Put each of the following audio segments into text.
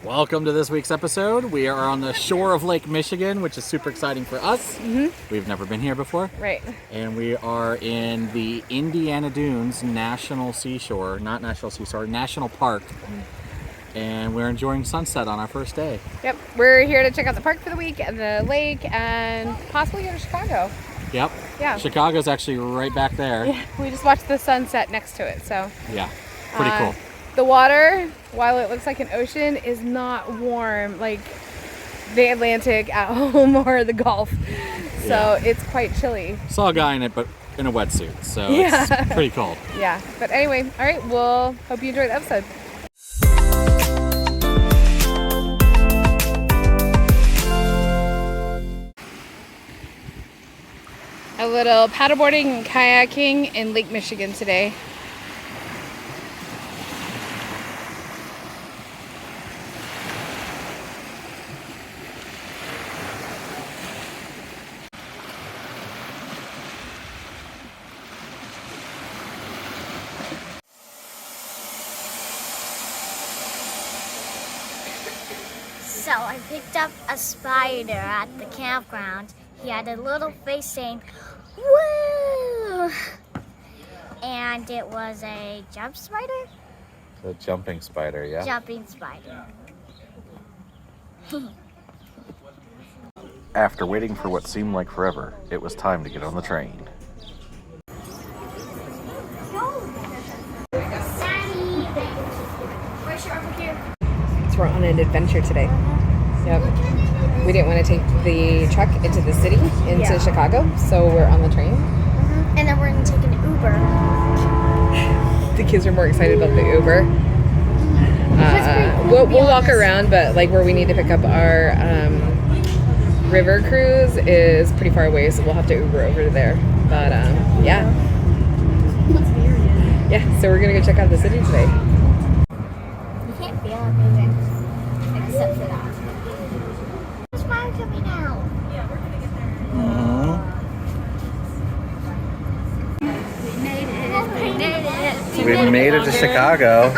Welcome to this week's episode. We are on the shore of Lake Michigan, which is super exciting for us. We've never been here before. Right. And we are in the Indiana Dunes National Seashore, not National Seashore, National Park. And we're enjoying sunset on our first day. Yep. We're here to check out the park for the week and the lake and possibly go to Chicago. Yep. Yeah. Chicago's actually right back there. Yeah. We just watched the sunset next to it, so. Yeah. Pretty cool. The water, while it looks like an ocean, is not warm like the Atlantic at home or the Gulf. So it's quite chilly. Saw a guy in it, but in a wetsuit, so Yeah. it's pretty cold. Yeah. But anyway, all right, we'll hope you enjoyed the episode. A little paddleboarding and kayaking in Lake Michigan today. So I picked up a spider at the campground. He had a little face saying, "Woo!" And it was a jump spider? The jumping spider, yeah. Jumping spider. After waiting for what seemed like forever, it was time to get on the train. So we're on an adventure today. Yep. We didn't want to take the truck into the city, into Chicago, so we're on the train. And then we're going to take an Uber. The kids are more excited about the Uber. We'll walk around, but like where we need to pick up our river cruise is pretty far away, so we'll have to Uber over to there. But yeah, so we're gonna go check out the city today. You can't feel it moving, except for that. There's fire coming out. We made it to Chicago.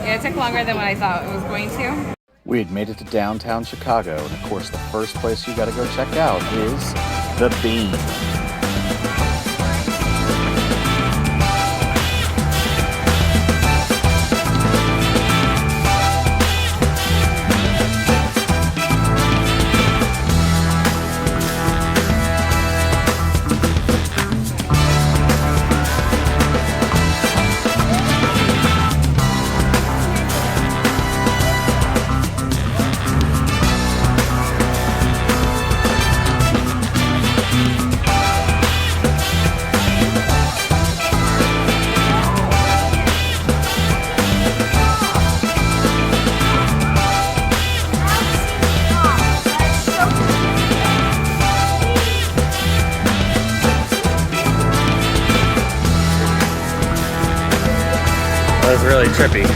Yeah, it took longer than what I thought it was going to. We had made it to downtown Chicago, and of course the first place you gotta go check out is the Bean. That was really trippy.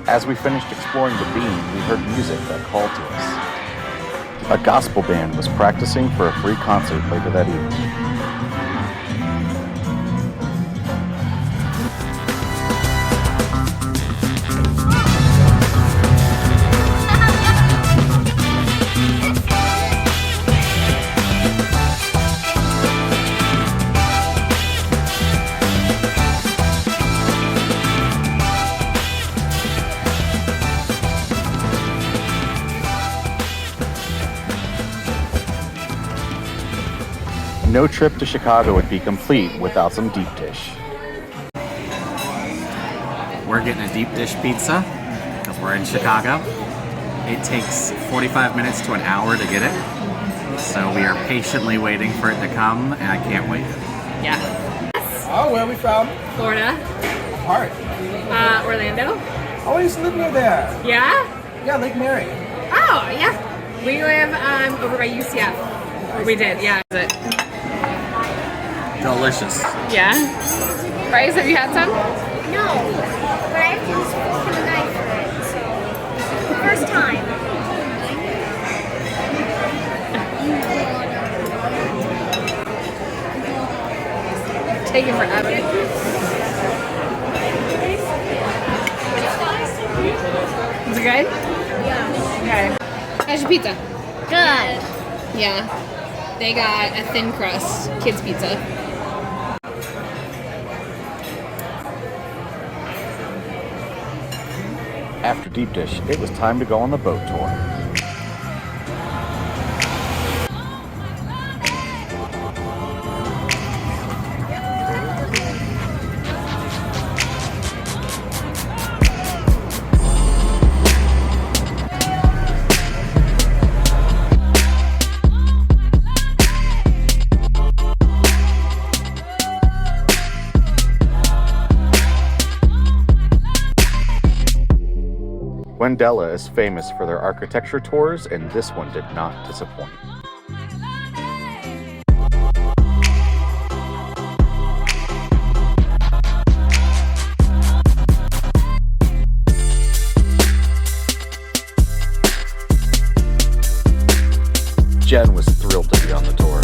As we finished exploring the Bean, we heard music that called to us. A gospel band was practicing for a free concert later that evening. No trip to Chicago would be complete without some deep dish. We're getting a deep dish pizza because we're in Chicago. It takes 45 minutes to an hour to get it. So we are patiently waiting for it to come, and I can't wait. Yeah. Oh, where are we from? Florida. Part. Orlando. Oh, I used to live near there. Yeah? Yeah, Lake Mary. Oh, yeah. We live over by UCF. Or we did, yeah. Is it? Delicious. Yeah. Bryce, have you had some? No, but I have to use a fork and a knife for it. First time. taking forever. Is it good? Yeah. Okay. How's your pizza? Good. Yeah. They got a thin crust kids pizza. After deep dish, it was time to go on the boat tour. Wendella is famous for their architecture tours, and this one did not disappoint. Jen was thrilled to be on the tour.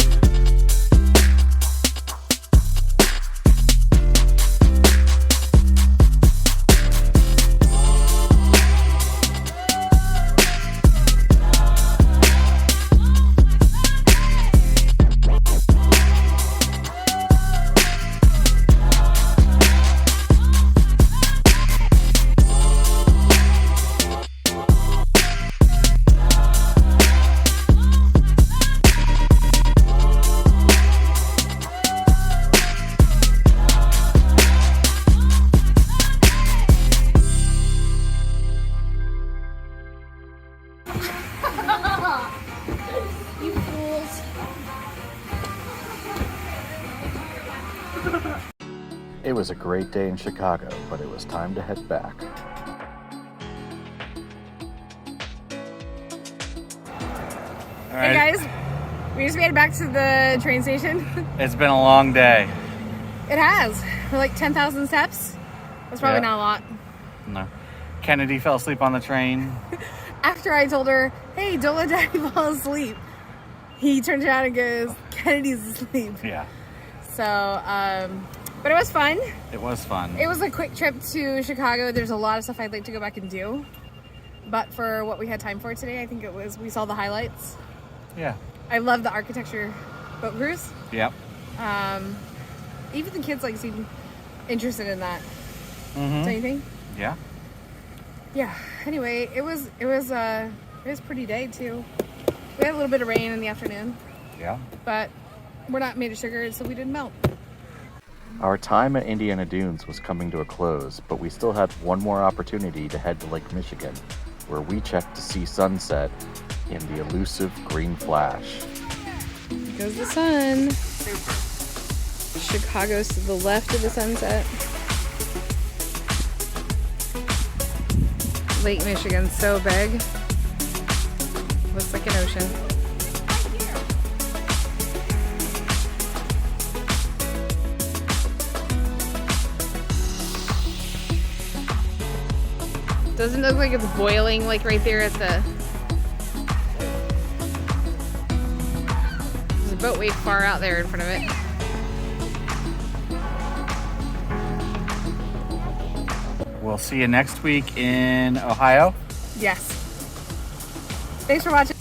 You fools. It was a great day in Chicago, but it was time to head back. Hey guys, we just made it back to the train station. It's been a long day. It has. We're like 10,000 steps. That's probably Yeah. not a lot. No. Kennedy fell asleep on the train. After I told her, hey, don't let Daddy fall asleep, he turns around and goes, Kennedy's asleep. Yeah, So, but it was fun. it was fun. It was a quick trip to Chicago. There's a lot of stuff I'd like to go back and do. But for what we had time for today, I think we saw the highlights. Yeah. I love the architecture boat cruise. Yep. Even the kids seem interested in that. Mm-hmm. Don't you think? Yeah. Yeah. Anyway, it was a pretty day too. We had a little bit of rain in the afternoon, Yeah. but we're not made of sugar, so we didn't melt. Our time at Indiana Dunes was coming to a close, but we still had one more opportunity to head to Lake Michigan, where we checked to see sunset in the elusive green flash. Here goes the sun. Chicago's to the left of the sunset. Lake Michigan's so big. Looks like an ocean. Doesn't it look like it's boiling right there at the... There's a boat way far out there in front of it. We'll see you next week in Ohio. Yes. Thanks for watching.